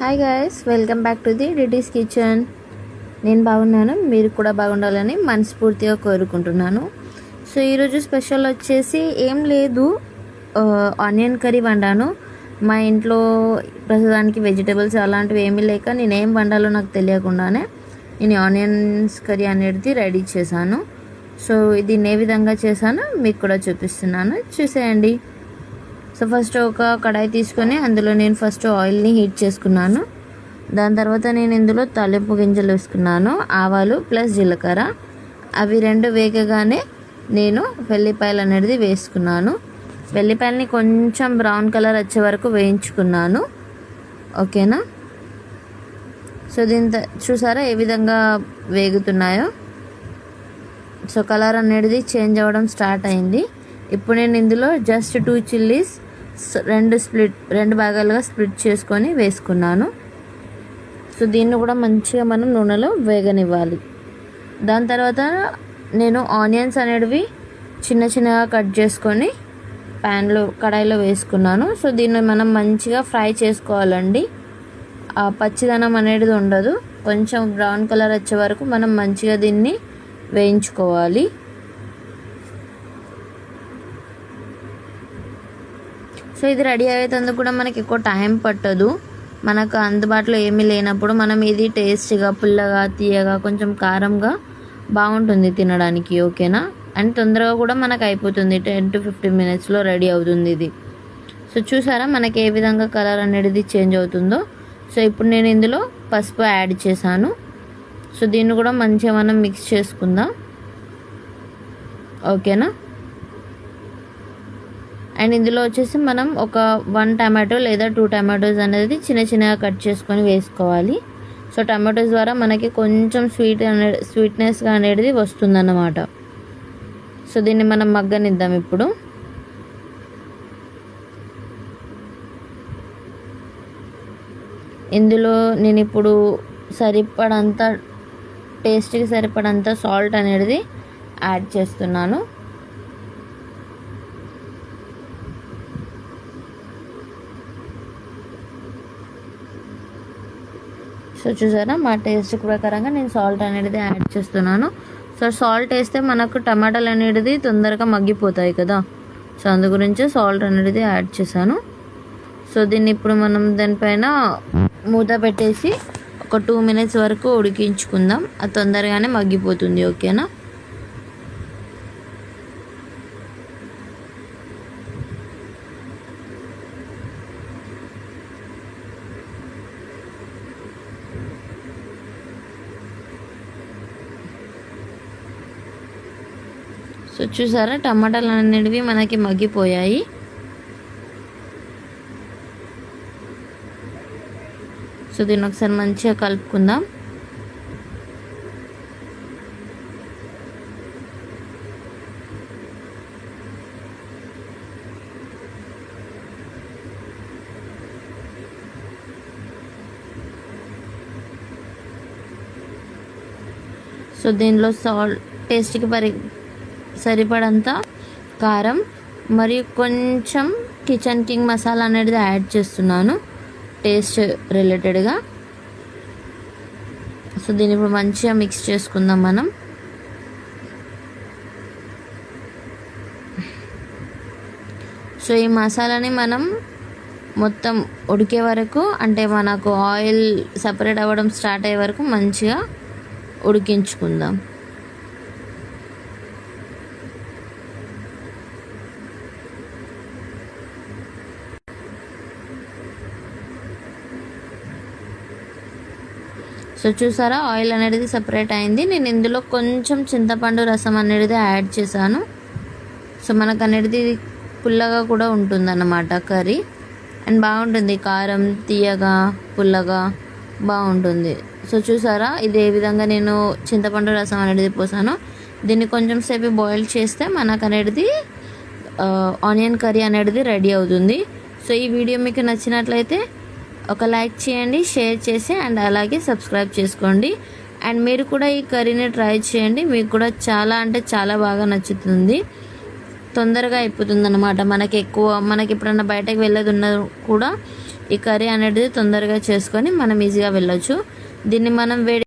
Hi guys, welcome back to the deities kitchen. నేను బాగున్నాను, మీరు కూడా బాగుండాలని మనస్ఫూర్తిగా కోరుకుంటున్నాను. సో ఈరోజు స్పెషల్ వచ్చేసి ఏం లేదు, ఆనియన్ కర్రీ వండాను. మా ఇంట్లో ప్రస్తుతానికి వెజిటేబుల్స్ అలాంటివి ఏమీ లేక నేనేం వండాలో నాకు తెలియకుండానే నేను ఆనియన్స్ కర్రీ అనేది రెడీ చేశాను. సో ఇది ఏ విధంగా చేశానో మీకు కూడా చూపిస్తున్నాను, చూసేయండి. సో ఫస్ట్ ఒక కడాయి తీసుకొని అందులో నేను ఫస్ట్ ఆయిల్ని హీట్ చేసుకున్నాను. దాని తర్వాత నేను ఇందులో తాలింపు గింజలు వేసుకున్నాను, ఆవాలు ప్లస్ జీలకర్ర. అవి రెండు వేగగానే నేను వెల్లిపాయలు అనేది వేసుకున్నాను. వెల్లిపాయలని కొంచెం బ్రౌన్ కలర్ వచ్చే వరకు వేయించుకున్నాను. ఓకేనా? సో దీని చూసారా ఏ విధంగా వేగుతున్నాయో. సో కలర్ అనేది చేంజ్ అవ్వడం స్టార్ట్ అయింది. ఇప్పుడు నేను ఇందులో జస్ట్ 2 చిల్లీస్ రెండు భాగాలుగా స్ప్లిట్ చేసుకొని వేసుకున్నాను. సో దీన్ని కూడా మంచిగా మనం నూనెలో వేగనివ్వాలి. దాని తర్వాత నేను ఆనియన్స్ అనేవి చిన్న చిన్నగా కట్ చేసుకొని కడాయిలో వేసుకున్నాను. సో దీన్ని మనం మంచిగా ఫ్రై చేసుకోవాలండి. ఆ పచ్చిదనం అనేది ఉండదు, కొంచెం బ్రౌన్ కలర్ వచ్చే వరకు మనం మంచిగా దీన్ని వేయించుకోవాలి. సో ఇది రెడీ అయ్యేందుకు కూడా మనకి ఎక్కువ టైం పట్టదు. మనకు అందుబాటులో ఏమీ లేనప్పుడు మనం ఇది టేస్టీగా, పుల్లగా, తీయగా, కొంచెం కారంగా బాగుంటుంది తినడానికి. ఓకేనా? అండ్ తొందరగా కూడా మనకు అయిపోతుంది, 10 to 15 minutesలో రెడీ అవుతుంది ఇది. సో చూసారా మనకి ఏ విధంగా కలర్ అనేది చేంజ్ అవుతుందో. సో ఇప్పుడు నేను ఇందులో పసుపు యాడ్ చేశాను. సో దీన్ని కూడా మంచిగా మనం మిక్స్ చేసుకుందాం. ఓకేనా? అండ్ ఇందులో వచ్చేసి మనం ఒక 1 టమాటో లేదా 2 టమాటోస్ అనేది చిన్న చిన్నగా కట్ చేసుకొని వేసుకోవాలి. సో టమాటోస్ ద్వారా మనకి కొంచెం స్వీట్నెస్గా అనేది వస్తుందన్నమాట. సో దీన్ని మనం మగ్గనిద్దాం ఇప్పుడు. ఇందులో నేను ఇప్పుడు సరిపడంత టేస్ట్కి సరిపడంత సాల్ట్ అనేది యాడ్ చేస్తున్నాను. సో చూసారా మా టేస్ట్ ప్రకారంగా నేను సాల్ట్ అనేది యాడ్ చేస్తున్నాను. సో సాల్ట్ వేస్తే మనకు టమాటాలు అనేది తొందరగా మగ్గిపోతాయి కదా. సో అందు గురించి సాల్ట్ అనేది యాడ్ చేశాను. సో దీన్ని ఇప్పుడు మనం దానిపైన మూత పెట్టేసి ఒక 2 minutes వరకు ఉడికించుకుందాం. అది తొందరగానే మగ్గిపోతుంది. ఓకేనా? సో చూసారా టమాటాలు అనేవి మనకి మగ్గిపోయాయి. సో దీన్ని ఒకసారి మంచిగా కలుపుకుందాం. సో దీనిలో టేస్ట్కి సరిపడంత కారం మరియు కొంచెం కిచెన్ కింగ్ మసాలా అనేది యాడ్ చేస్తున్నాను టేస్ట్ రిలేటెడ్గా. సో దీన్ని ఇప్పుడు మంచిగా మిక్స్ చేసుకుందాం మనం. సో ఈ మసాలాని మనం మొత్తం ఉడికే వరకు, అంటే మనకు ఆయిల్ సపరేట్ అవ్వడం స్టార్ట్ అయ్యే వరకు మంచిగా ఉడికించుకుందాం. సో చూసారా ఆయిల్ అనేది సపరేట్ అయింది. నేను ఇందులో కొంచెం చింతపండు రసం అనేది యాడ్ చేశాను. సో మనకు అనేది పుల్లగా కూడా ఉంటుందన్నమాట కర్రీ. అండ్ బాగుంటుంది, కారం తీయగా పుల్లగా బాగుంటుంది. సో చూసారా ఇది ఏ విధంగా నేను చింతపండు రసం అనేది పోసాను. దీన్ని కొంచెం సేపు బాయిల్ చేస్తే మనకు అనేది ఆనియన్ కర్రీ అనేది రెడీ అవుతుంది. సో ఈ వీడియో మీకు నచ్చినట్లయితే ఒక లైక్ చేయండి, షేర్ చేసి అండ్ అలాగే సబ్స్క్రైబ్ చేసుకోండి. అండ్ మీరు కూడా ఈ కర్రీని ట్రై చేయండి, మీకు కూడా చాలా అంటే చాలా బాగా నచ్చుతుంది. తొందరగా అయిపోతుంది అన్నమాట. మనకి ఎప్పుడన్నా బయటకు వెళ్ళేది ఉన్నా కూడా ఈ కర్రీ అనేది తొందరగా చేసుకొని మనం ఈజీగా వెళ్ళొచ్చు. దీన్ని మనం వేడి